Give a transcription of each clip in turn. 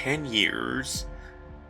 10 years.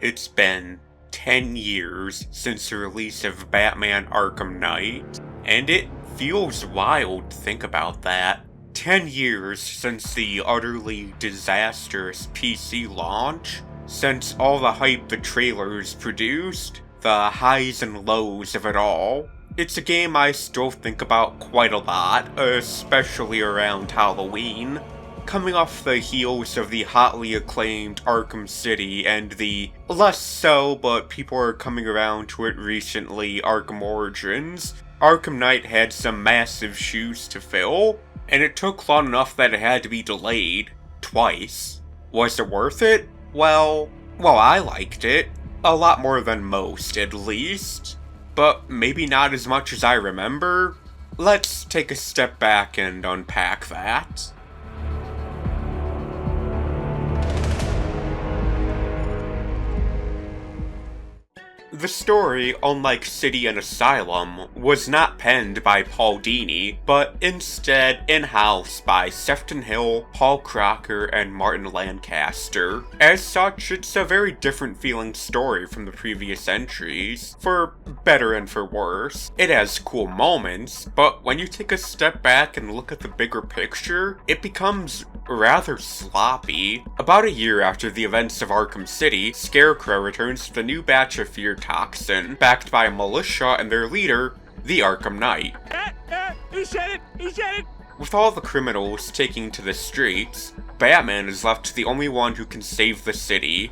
It's been 10 years since the release of Batman Arkham Knight, and it feels wild to think about that. 10 years since the utterly disastrous PC launch, since all the hype the trailers produced, the highs and lows of it all. It's a game I still think about quite a lot, especially around Halloween. Coming off the heels of the hotly acclaimed Arkham City and the less so, but people are coming around to it recently, Arkham Origins, Arkham Knight had some massive shoes to fill, and it took long enough that it had to be delayed twice. Was it worth it? Well, I liked it. A lot more than most, at least. But maybe not as much as I remember. Let's take a step back and unpack that. The story, unlike City and Asylum, was not penned by Paul Dini, but instead in-house by Sefton Hill, Paul Crocker, and Martin Lancaster. As such, it's a very different feeling story from the previous entries, for better and for worse. It has cool moments, but when you take a step back and look at the bigger picture, it becomes rather sloppy. About a year after the events of Arkham City, Scarecrow returns with a new batch of fear toxin, backed by a militia and their leader, the Arkham Knight. He said it! With all the criminals taking to the streets, Batman is left the only one who can save the city.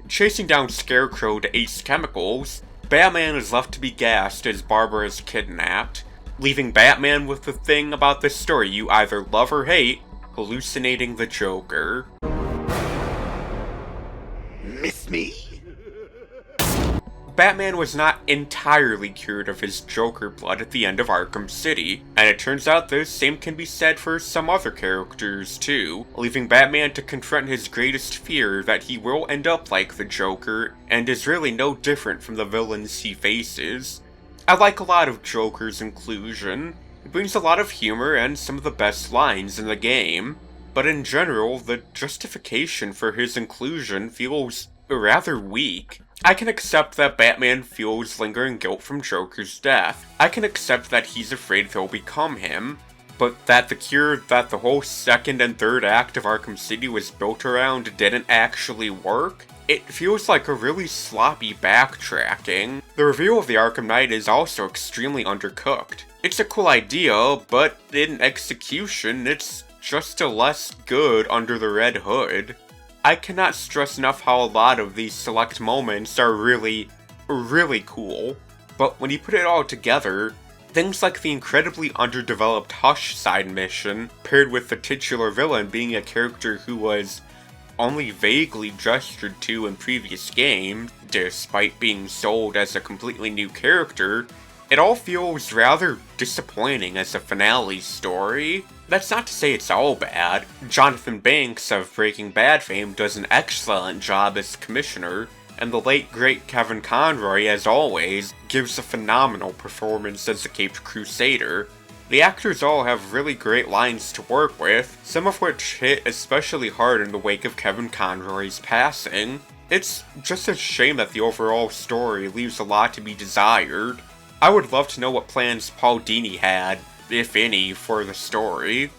Chasing down Scarecrow to Ace Chemicals, Batman is left to be gassed as Barbara is kidnapped, leaving Batman with the thing about this story you either love or hate, hallucinating the Joker. Miss me? Batman was not entirely cured of his Joker blood at the end of Arkham City, and it turns out the same can be said for some other characters too, leaving Batman to confront his greatest fear that he will end up like the Joker, and is really no different from the villains he faces. I like a lot of Joker's inclusion. It brings a lot of humor and some of the best lines in the game, but in general, the justification for his inclusion feels rather weak. I can accept that Batman feels lingering guilt from Joker's death. I can accept that he's afraid they'll become him, but that the cure that the whole second and third act of Arkham City was built around didn't actually work? It feels like a really sloppy backtracking. The reveal of the Arkham Knight is also extremely undercooked. It's a cool idea, but in execution, it's just a less good under the red hood. I cannot stress enough how a lot of these select moments are really cool, but when you put it all together, things like the incredibly underdeveloped Hush side mission, paired with the titular villain being a character who was only vaguely gestured to in previous games, despite being sold as a completely new character, it all feels rather disappointing as a finale story. That's not to say it's all bad. Jonathan Banks of Breaking Bad fame does an excellent job as Commissioner, and the late great Kevin Conroy, as always, gives a phenomenal performance as the Caped Crusader. The actors all have really great lines to work with, some of which hit especially hard in the wake of Kevin Conroy's passing. It's just a shame that the overall story leaves a lot to be desired. I would love to know what plans Paul Dini had, if any, for the story.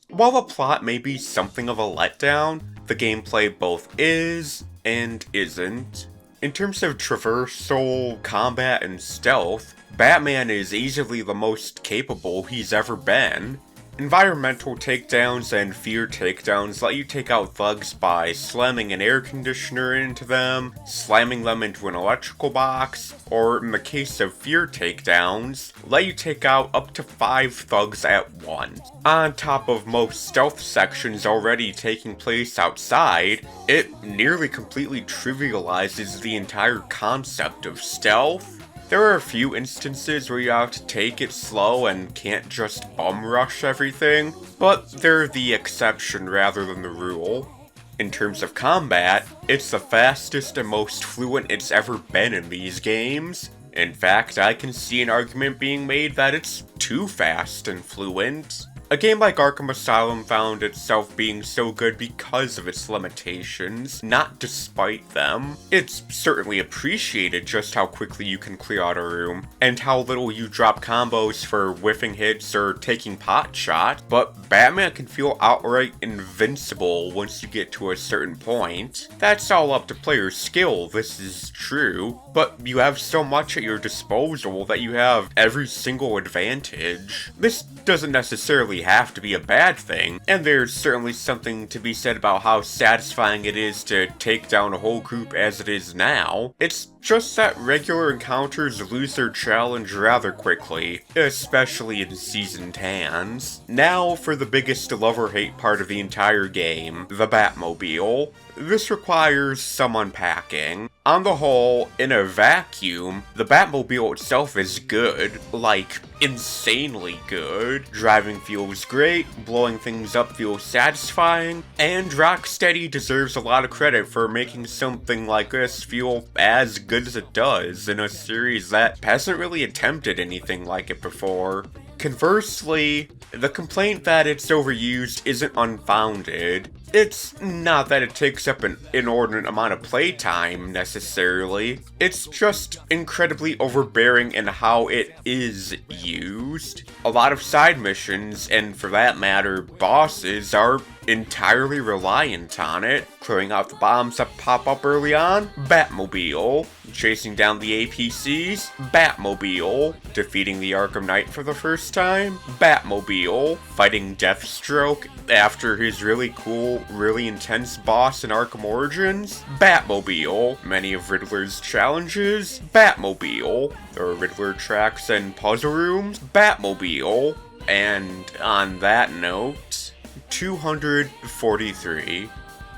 While the plot may be something of a letdown, the gameplay both is and isn't. In terms of traversal, combat, and stealth, Batman is easily the most capable he's ever been. Environmental takedowns and fear takedowns let you take out thugs by slamming an air conditioner into them, slamming them into an electrical box, or in the case of fear takedowns, let you take out up to 5 thugs at once. On top of most stealth sections already taking place outside, it nearly completely trivializes the entire concept of stealth. There are a few instances where you have to take it slow and can't just bum rush everything, but they're the exception rather than the rule. In terms of combat, it's the fastest and most fluent it's ever been in these games. In fact, I can see an argument being made that it's too fast and fluent. A game like Arkham Asylum found itself being so good because of its limitations, not despite them. It's certainly appreciated just how quickly you can clear out a room, and how little you drop combos for whiffing hits or taking pot shots, but Batman can feel outright invincible once you get to a certain point. That's all up to player skill, this is true, but you have so much at your disposal that you have every single advantage. This doesn't necessarily have to be a bad thing, and there's certainly something to be said about how satisfying it is to take down a whole group as it is now. It's just that regular encounters lose their challenge rather quickly, especially in seasoned hands. Now for the biggest love-or-hate part of the entire game, the Batmobile. This requires some unpacking. On the whole, in a vacuum, the Batmobile itself is good, like, insanely good. Driving feels great, blowing things up feels satisfying, and Rocksteady deserves a lot of credit for making something like this feel as good as it does in a series that hasn't really attempted anything like it before. Conversely, the complaint that it's overused isn't unfounded. It's not that it takes up an inordinate amount of playtime, necessarily. It's just incredibly overbearing in how it is used. A lot of side missions, and for that matter, bosses, are entirely reliant on it. Clearing out the bombs that pop up early on, Batmobile. Chasing down the APCs, Batmobile. Defeating the Arkham Knight for the first time, Batmobile. Fighting Deathstroke after his really cool, really intense boss in Arkham Origins, Batmobile. Many of Riddler's challenges, Batmobile. There are Riddler tracks and puzzle rooms, Batmobile. And on that note, 243.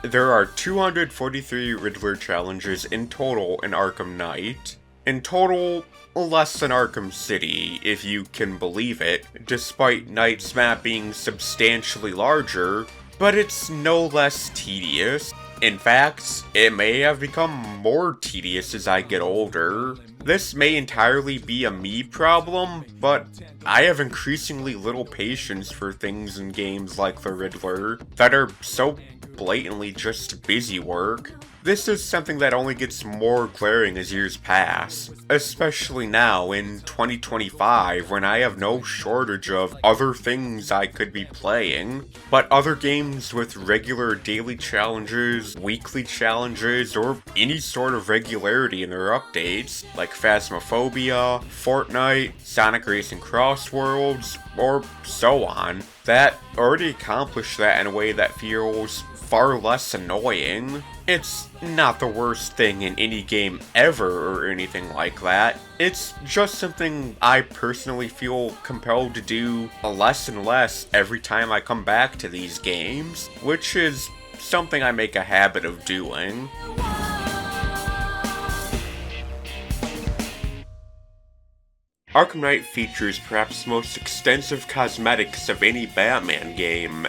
There are 243 Riddler challenges in total in Arkham Knight. In total, less than Arkham City, if you can believe it, despite Knight's map being substantially larger, but it's no less tedious. In fact, it may have become more tedious as I get older. This may entirely be a me problem, but I have increasingly little patience for things in games like the Riddler that are so blatantly just busy work. This is something that only gets more glaring as years pass, especially now in 2025 when I have no shortage of other things I could be playing, but other games with regular daily challenges, weekly challenges, or any sort of regularity in their updates, like Phasmophobia, Fortnite, Sonic Racing Cross Worlds, or so on, that already accomplish that in a way that feels far less annoying. It's not the worst thing in any game ever or anything like that. It's just something I personally feel compelled to do less and less every time I come back to these games, which is something I make a habit of doing. Arkham Knight features perhaps the most extensive cosmetics of any Batman game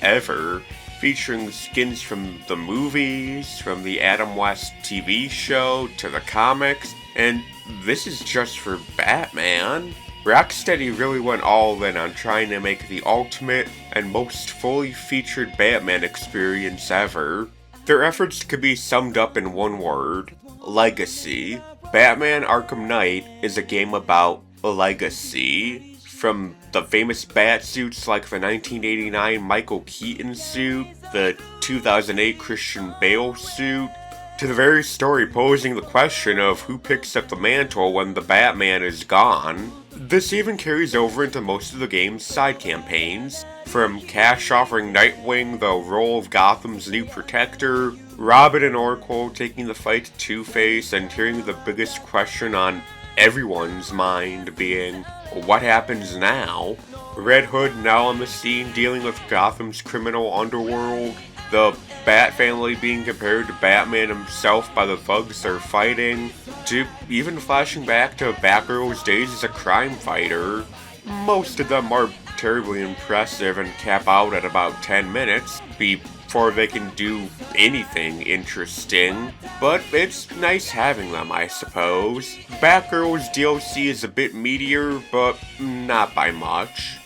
ever, featuring skins from the movies, from the Adam West TV show, to the comics, and this is just for Batman. Rocksteady really went all in on trying to make the ultimate and most fully featured Batman experience ever. Their efforts could be summed up in one word: legacy. Batman Arkham Knight is a game about legacy. From the famous bat suits like the 1989 Michael Keaton suit, the 2008 Christian Bale suit, to the very story posing the question of who picks up the mantle when the Batman is gone. This even carries over into most of the game's side campaigns, from Cash offering Nightwing the role of Gotham's new protector, Robin and Oracle taking the fight to Two-Face, and hearing the biggest question on everyone's mind being, what happens now? Red Hood now on the scene dealing with Gotham's criminal underworld, the Bat family being compared to Batman himself by the thugs they're fighting, to even flashing back to Batgirl's days as a crime fighter. Most of them are terribly impressive and cap out at about 10 minutes before they can do anything interesting, but it's nice having them, I suppose. Batgirl's DLC is a bit meatier, but not by much.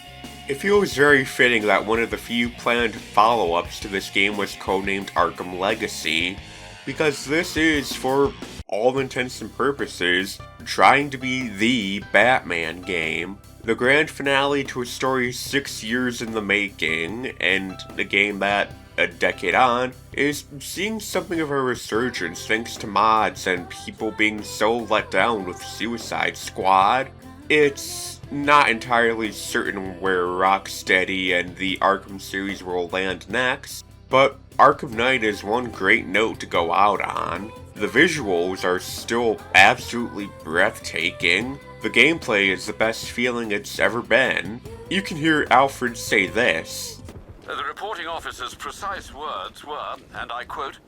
It feels very fitting that one of the few planned follow-ups to this game was codenamed Arkham Legacy, because this is, for all intents and purposes, trying to be the Batman game. The grand finale to a story 6 years in the making, and a game that, a decade on, is seeing something of a resurgence thanks to mods and people being so let down with Suicide Squad. It's not entirely certain where Rocksteady and the Arkham series will land next, but Arkham Knight is one great note to go out on. The visuals are still absolutely breathtaking. The gameplay is the best feeling it's ever been. You can hear Alfred say this. The reporting officer's precise words were, and I quote,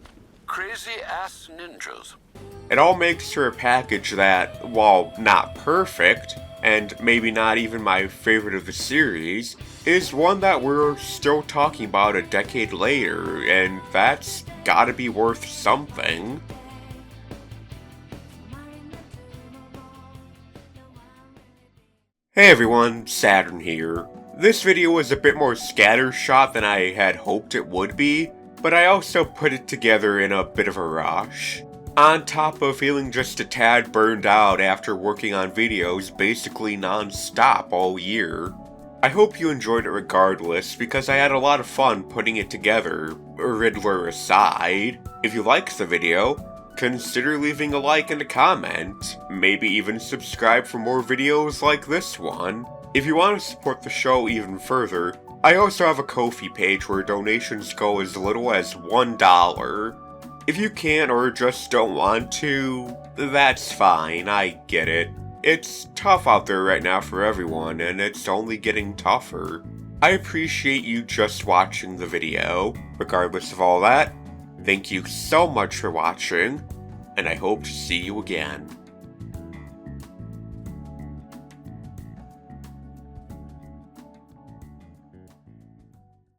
"crazy-ass ninjas." It all makes for a package that, while not perfect, and maybe not even my favorite of the series, is one that we're still talking about a decade later, and that's gotta be worth something. Hey everyone, Saturn here. This video was a bit more scattershot than I had hoped it would be, but I also put it together in a bit of a rush. On top of feeling just a tad burned out after working on videos basically non-stop all year. I hope you enjoyed it regardless, because I had a lot of fun putting it together, Riddler aside. If you liked the video, consider leaving a like and a comment, maybe even subscribe for more videos like this one. If you want to support the show even further, I also have a Ko-fi page where donations go as little as $1. If you can't or just don't want to, that's fine, I get it. It's tough out there right now for everyone, and it's only getting tougher. I appreciate you just watching the video. Regardless of all that, thank you so much for watching, and I hope to see you again.